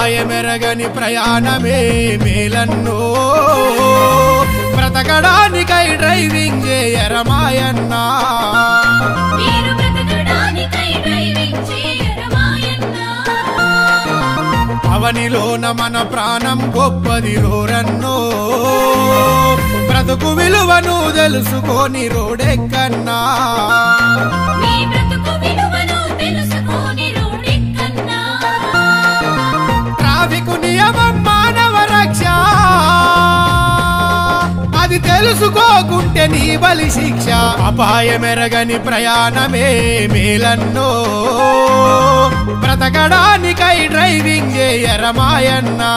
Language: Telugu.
అపాయమెరగని ప్రయాణమే మేలన్నో బ్రతకడానికై డ్రైవింగ్ చేయరమాయన్నా అవనిలోన మన ప్రాణం గొప్పది రోరన్నో బ్రతుకు విలువను తెలుసుకొని రోడెక్కన్నా ట్రాఫిక్ నియమం మానవ రక్ష అది తెలుసుకోకుంటే నీ బలి శిక్ష అపాయమెరగని ప్రయాణమే మేలన్నో బ్రతకడానికై డ్రైవింగ్ చేయరమాయన్నా